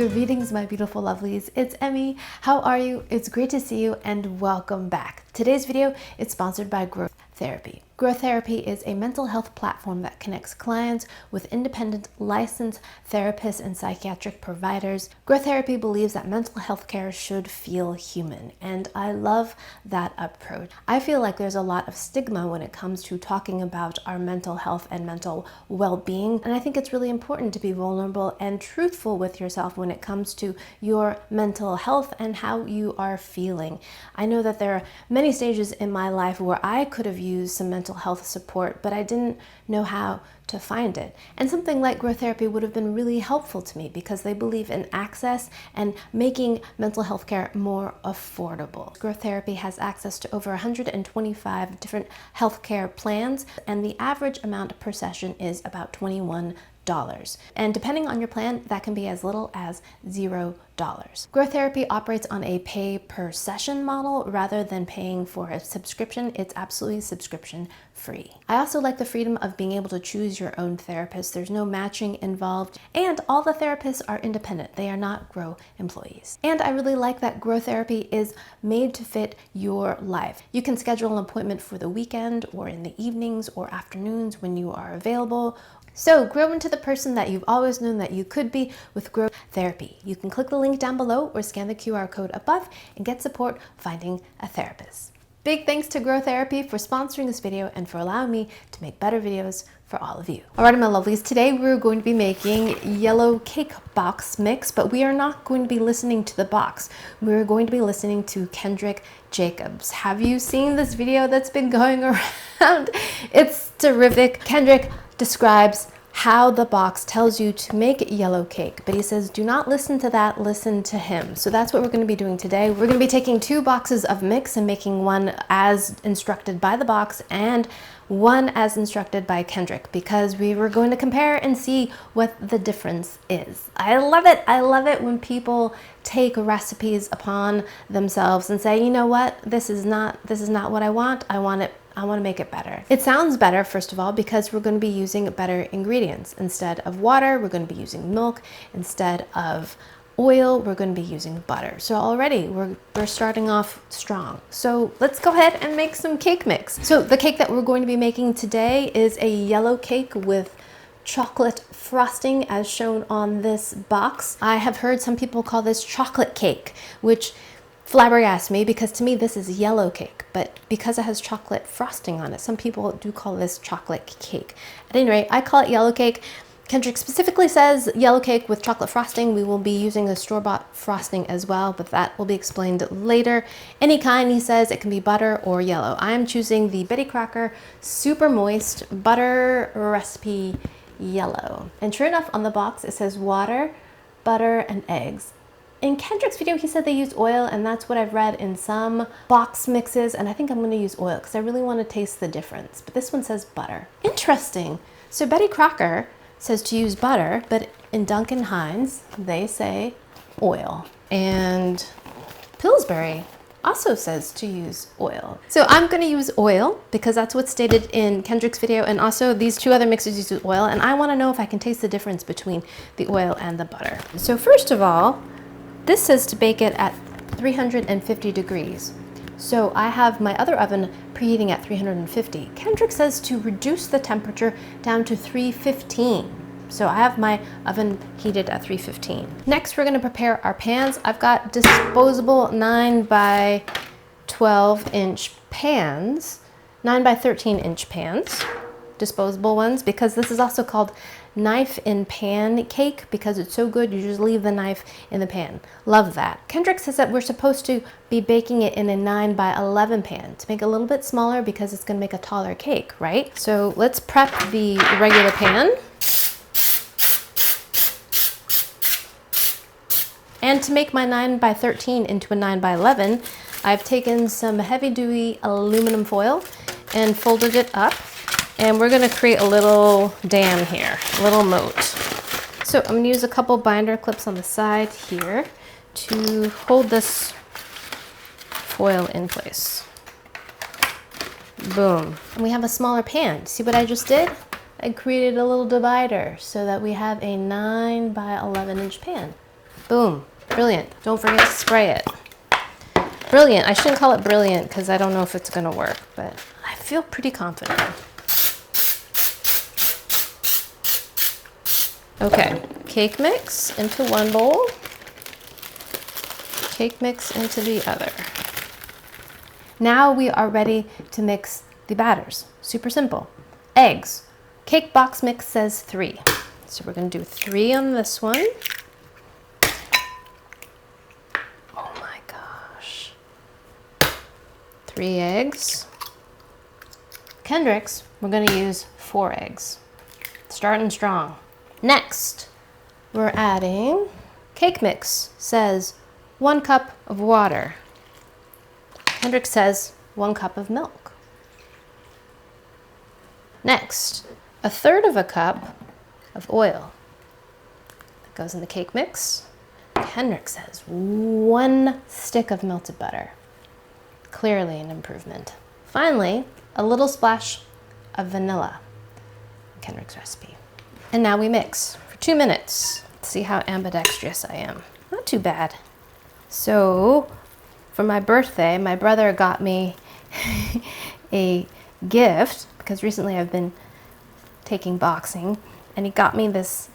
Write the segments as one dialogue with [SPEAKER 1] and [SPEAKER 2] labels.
[SPEAKER 1] Greetings, my beautiful lovelies. It's Emmy. How are you? It's great to see you and welcome back. Today's video is sponsored by Growth Therapy. Growth Therapy is a mental health platform that connects clients with independent licensed therapists and psychiatric providers. Growth Therapy believes that mental health care should feel human, and I love that approach. I feel like there's a lot of stigma when it comes to talking about our mental health and mental well-being, and I think it's really important to be vulnerable and truthful with yourself when it comes to your mental health and how you are feeling. I know that there are many stages in my life where I could have used some mental health support, but I didn't know how to find it. And something like Growth Therapy would have been really helpful to me because they believe in access and making mental health care more affordable. Growth Therapy has access to over 125 different healthcare plans, and the average amount per session is about $21. And depending on your plan, that can be as little as $0. Growth Therapy operates on a pay per session model rather than paying for a subscription. It's absolutely subscription free. I also like the freedom of being able to choose your own therapist. There's no matching involved, and all the therapists are independent. They are not Grow employees. And I really like that Growth Therapy is made to fit your life. You can schedule an appointment for the weekend or in the evenings or afternoons when you are available. So grow into the person that you've always known that you could be with Growth Therapy. You can click the link down below or scan the QR code above and get support finding a therapist. Big thanks to Growth Therapy for sponsoring this video and for allowing me to make better videos for all of you. Alright, my lovelies, today we're going to be making yellow cake box mix, but we are not going to be listening to the box. We're going to be listening to Kendric Jacobs. Have you seen this video that's been going around? It's terrific. Kendric describes how the box tells you to make yellow cake, but he says do not listen to that, listen to him. So that's what we're going to be doing today. We're going to be taking 2 boxes of mix and making one as instructed by the box and one as instructed by Kendric, because we were going to compare and see what the difference is. I love it. I love it when people take recipes upon themselves and say, you know what, this is not what I want. I want to make it better. It sounds better, first of all, because we're going to be using better ingredients. Instead of water, we're going to be using milk. Instead of oil, we're going to be using butter. So already we're starting off strong. So let's go ahead and make some cake mix. So the cake that we're going to be making today is a yellow cake with chocolate frosting as shown on this box. I have heard some people call this chocolate cake, which flabbergasts me because to me this is yellow cake, but because it has chocolate frosting on it, some people do call this chocolate cake. At any rate, I call it yellow cake. Kendric specifically says yellow cake with chocolate frosting. We will be using a store-bought frosting as well, but that will be explained later. Any kind, he says, it can be butter or yellow. I am choosing the Betty Crocker Super Moist Butter Recipe Yellow. And sure enough, on the box it says water, butter, and eggs. In Kendric's video, he said they used oil, and that's what I've read in some box mixes, and I think I'm going to use oil because I really want to taste the difference. But this one says butter. Interesting. So Betty Crocker says to use butter, but in Duncan Hines, they say oil. And Pillsbury also says to use oil. So I'm going to use oil because that's what's stated in Kendric's video, and also these 2 other mixes use oil, and I want to know if I can taste the difference between the oil and the butter. So first of all, this says to bake it at 350 degrees. So I have my other oven preheating at 350. Kendric says to reduce the temperature down to 315. So I have my oven heated at 315. Next, we're going to prepare our pans. I've got disposable 9 by 12 inch pans, 9 by 13 inch pans, disposable ones, because this is also called knife in pan cake because it's so good you just leave the knife in the pan. Love that. Kendric says that we're supposed to be baking it in a 9 by 11 pan to make it a little bit smaller because it's going to make a taller cake, right? So let's prep the regular pan. And to make my 9 by 13 into a 9 by 11, I've taken some heavy duty aluminum foil and folded it up. And we're going to create a little dam here, a little moat. So I'm going to use a couple binder clips on the side here to hold this foil in place. Boom. And we have a smaller pan. See what I just did? I created a little divider so that we have a 9 by 11 inch pan. Boom. Brilliant. Don't forget to spray it. Brilliant. I shouldn't call it brilliant because I don't know if it's going to work, but I feel pretty confident. Okay. Cake mix into one bowl. Cake mix into the other. Now we are ready to mix the batters. Super simple. Eggs. Cake box mix says 3. So we're going to do 3 on this one. Oh my gosh. 3 eggs. Kendric's, we're going to use 4 eggs. Starting strong. Next, we're adding cake mix. Says 1 cup of water. Kendric says 1 cup of milk. Next, 1/3 cup of oil. That goes in the cake mix. Kendric says 1 stick of melted butter. Clearly an improvement. Finally, a little splash of vanilla. Kendric's recipe. And now we mix for 2 minutes. Let's see how ambidextrous I am. Not too bad. So, for my birthday, my brother got me a gift because recently I've been taking boxing, and he got me this,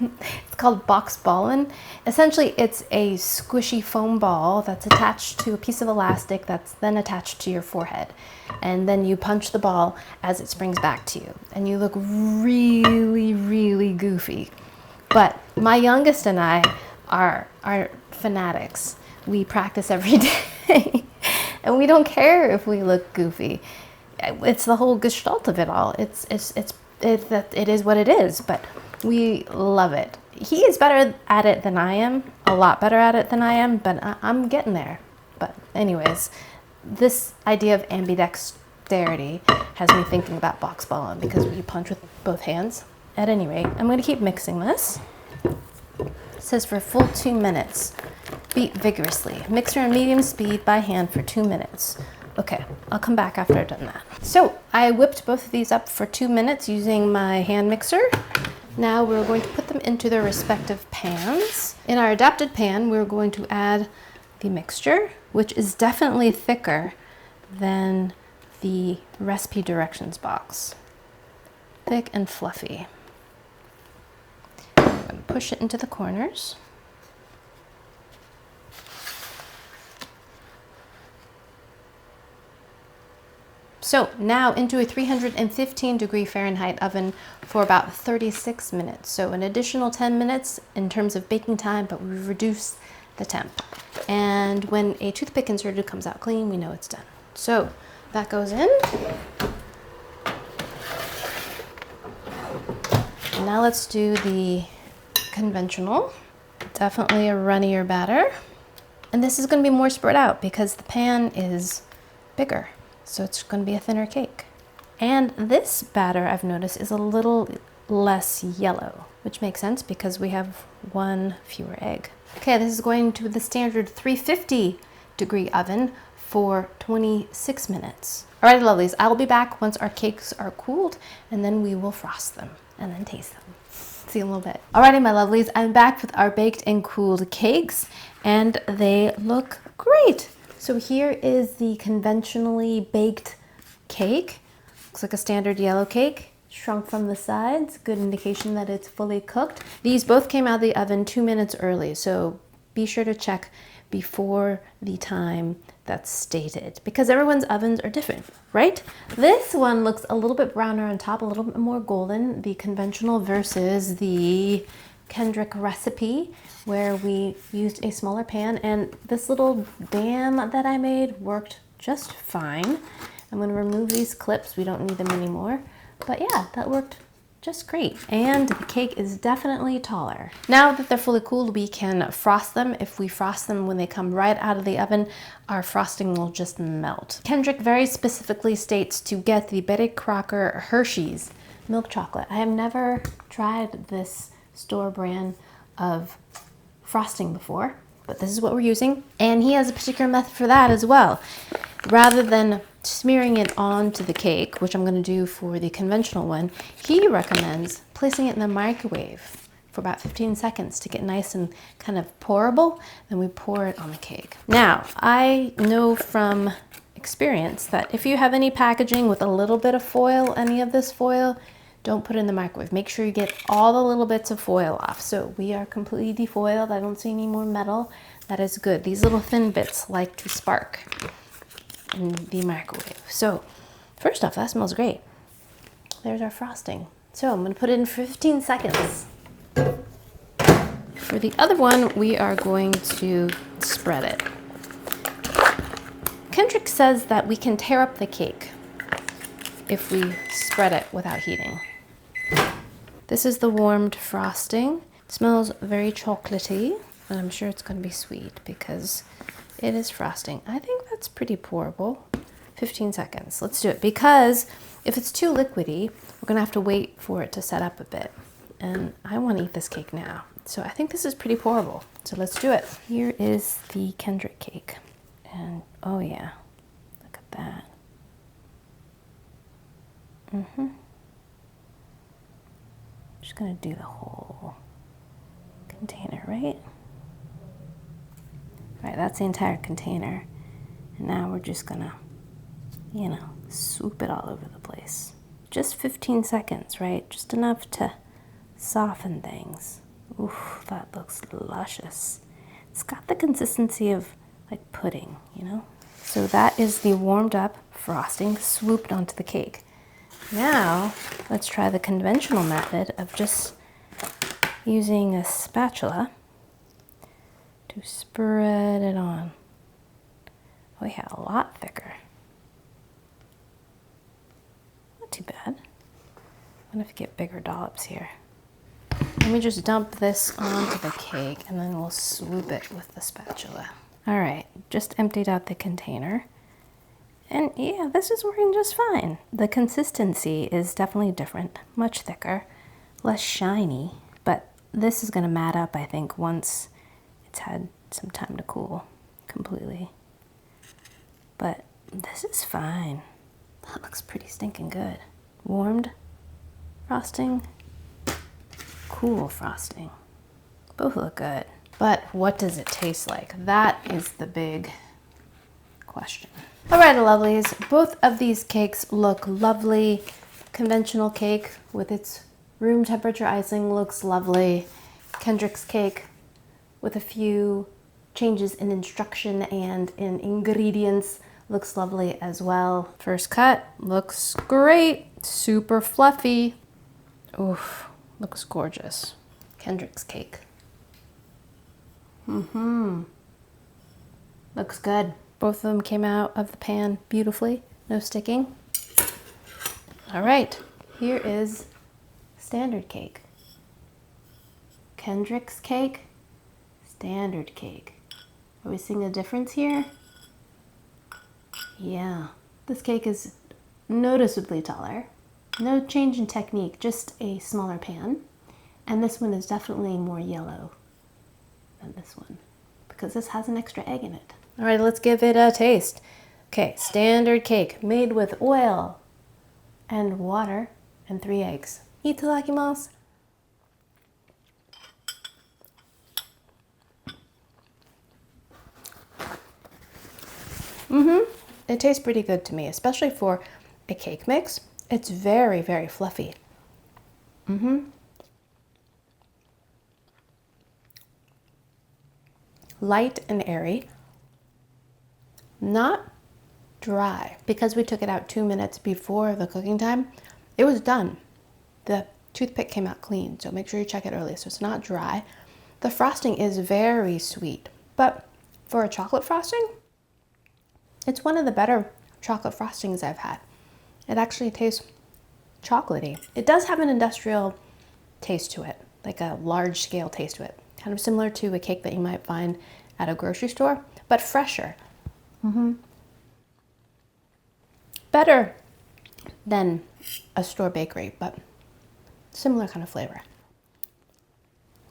[SPEAKER 1] it's called box ballin'. Essentially, it's a squishy foam ball that's attached to a piece of elastic that's then attached to your forehead. And then you punch the ball as it springs back to you. And you look really, really goofy. But my youngest and I are fanatics. We practice every day. And we don't care if we look goofy. It's the whole gestalt of it all. It is what it is, but we love it. He is better at it than I am, a lot better at it than I am, but I'm getting there. But anyways, this idea of ambidexterity has me thinking about box ballin' because we punch with both hands. At any rate, I'm going to keep mixing this. It says for a full 2 minutes. Beat vigorously. Mixer on medium speed by hand for 2 minutes. Okay, I'll come back after I've done that. So I whipped both of these up for 2 minutes using my hand mixer. Now we're going to put them into their respective pans. In our adapted pan, we're going to add the mixture, which is definitely thicker than the recipe directions box. Thick and fluffy. I'm going to push it into the corners. So now into a 315 Fahrenheit oven for about 36 minutes. So an additional 10 minutes in terms of baking time, but we reduce the temp. And when a toothpick inserted comes out clean, we know it's done. So that goes in. And now let's do the conventional. Definitely a runnier batter. And this is going to be more spread out because the pan is bigger. So it's going to be a thinner cake. And this batter, I've noticed, is a little less yellow, which makes sense because we have 1 fewer egg. Okay, this is going to the standard 350 oven for 26 minutes. All right, lovelies, I'll be back once our cakes are cooled, and then we will frost them and then taste them. See you in a little bit. Alrighty, my lovelies, I'm back with our baked and cooled cakes, and they look great. So here is the conventionally baked cake. Looks like a standard yellow cake, shrunk from the sides. Good indication that it's fully cooked. These both came out of the oven 2 minutes early, so be sure to check before the time that's stated because everyone's ovens are different, right? This one looks a little bit browner on top, a little bit more golden, the conventional versus the Kendric recipe where we used a smaller pan, and this little dam that I made worked just fine. I'm going to remove these clips, we don't need them anymore, but yeah, that worked just great. And the cake is definitely taller. Now that they're fully cooled, we can frost them. If we frost them when they come right out of the oven, our frosting will just melt. Kendric very specifically states to get the Betty Crocker Hershey's milk chocolate. I have never tried this store brand of frosting before, but this is what we're using. And he has a particular method for that as well. Rather than smearing it onto the cake, which I'm going to do for the conventional one, he recommends placing it in the microwave for about 15 seconds to get nice and kind of pourable. Then we pour it on the cake. Now, I know from experience that if you have any packaging with a little bit of foil, any of this foil, don't put it in the microwave. Make sure you get all the little bits of foil off. So we are completely defoiled. I don't see any more metal. That is good. These little thin bits like to spark in the microwave. So first off, that smells great. There's our frosting. So I'm gonna put it in for 15 seconds. For the other one, we are going to spread it. Kendric says that we can tear up the cake if we spread it without heating. This is the warmed frosting. It smells very chocolatey, and I'm sure it's going to be sweet because it is frosting. I think that's pretty pourable. 15 seconds. Let's do it, because if it's too liquidy, we're going to have to wait for it to set up a bit. And I want to eat this cake now. So I think this is pretty pourable. So let's do it. Here is the Kendric cake. And oh yeah, look at that. Just gonna do the whole container, right? Right, that's the entire container. And now we're just gonna, you know, swoop it all over the place. Just 15 seconds, right? Just enough to soften things. Oof, that looks luscious. It's got the consistency of like pudding, you know? So that is the warmed up frosting swooped onto the cake. Now, let's try the conventional method of just using a spatula to spread it on. Oh yeah, a lot thicker. Not too bad. I'm gonna have to get bigger dollops here. Let me just dump this onto the cake and then we'll swoop it with the spatula. All right, just emptied out the container. And yeah, this is working just fine. The consistency is definitely different, much thicker, less shiny, but this is gonna mat up, I think, once it's had some time to cool completely. But this is fine. That looks pretty stinking good. Warmed frosting, cool frosting. Both look good. But what does it taste like? That is the big question. All right, lovelies, both of these cakes look lovely. Conventional cake with its room temperature icing looks lovely. Kendric's cake with a few changes in instruction and in ingredients looks lovely as well. First cut looks great, super fluffy. Oof, looks gorgeous. Kendric's cake. Looks good. Both of them came out of the pan beautifully, no sticking. All right, here is standard cake. Kendric's cake, standard cake. Are we seeing a difference here? Yeah, this cake is noticeably taller. No change in technique, just a smaller pan. And this one is definitely more yellow than this one because this has an extra egg in it. All right, let's give it a taste. Okay, standard cake made with oil and water and 3 eggs. Itadakimasu. It tastes pretty good to me, especially for a cake mix. It's very, very fluffy. Light and airy. Not dry. Because we took it out 2 minutes before the cooking time, it was done. The toothpick came out clean, so make sure you check it early so it's not dry. The frosting is very sweet, but for a chocolate frosting, it's one of the better chocolate frostings I've had. It actually tastes chocolatey. It does have an industrial taste to it, like a large scale taste to it. Kind of similar to a cake that you might find at a grocery store, but fresher. Better than a store bakery, but similar kind of flavor.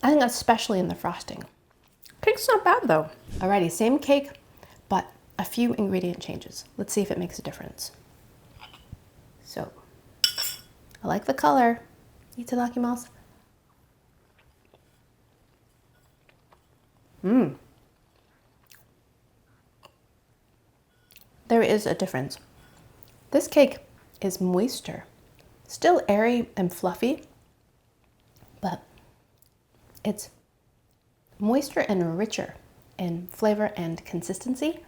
[SPEAKER 1] I think especially in the frosting. Cake's not bad though. Alrighty, same cake, but a few ingredient changes. Let's see if it makes a difference. So, I like the color. Itadakimasu. There is a difference. This cake is moister, still airy and fluffy, but it's moister and richer in flavor and consistency.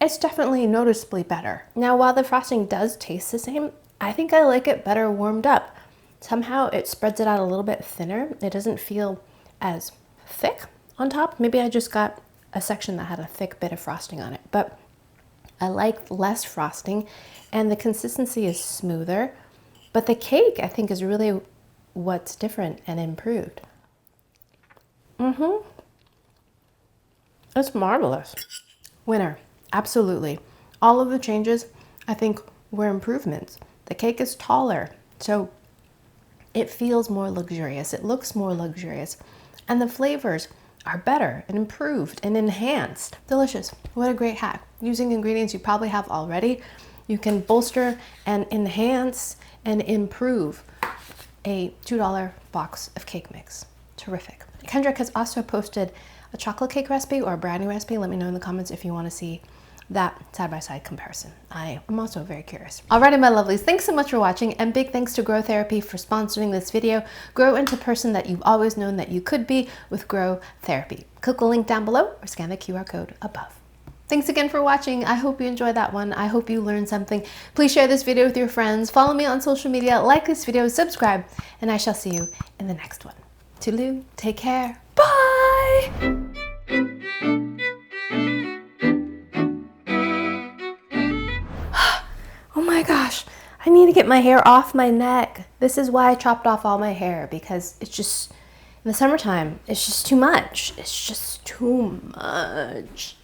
[SPEAKER 1] It's definitely noticeably better. Now, while the frosting does taste the same, I think I like it better warmed up. Somehow it spreads it out a little bit thinner. It doesn't feel as thick on top. Maybe I just got a section that had a thick bit of frosting on it, but I like less frosting and the consistency is smoother. But the cake, I think, is really what's different and improved. It's marvelous. Winner. Absolutely. All of the changes, I think, were improvements. The cake is taller, so it feels more luxurious. It looks more luxurious. And the flavors are better and improved and enhanced. Delicious. What a great hack. Using ingredients you probably have already, you can bolster and enhance and improve a $2 box of cake mix. Terrific. Kendric has also posted a chocolate cake recipe or a brownie recipe. Let me know in the comments if you want to see that side-by-side comparison. I am also very curious. Alrighty, my lovelies, thanks so much for watching, and big thanks to Grow Therapy for sponsoring this video. Grow into the person that you've always known that you could be with Grow Therapy. Click the link down below or scan the QR code above. Thanks again for watching. I hope you enjoyed that one. I hope you learned something. Please share this video with your friends. Follow me on social media, like this video, subscribe, and I shall see you in the next one. Toodaloo, take care, bye! Oh my gosh, I need to get my hair off my neck. This is why I chopped off all my hair, because it's just, in the summertime, it's just too much. It's just too much.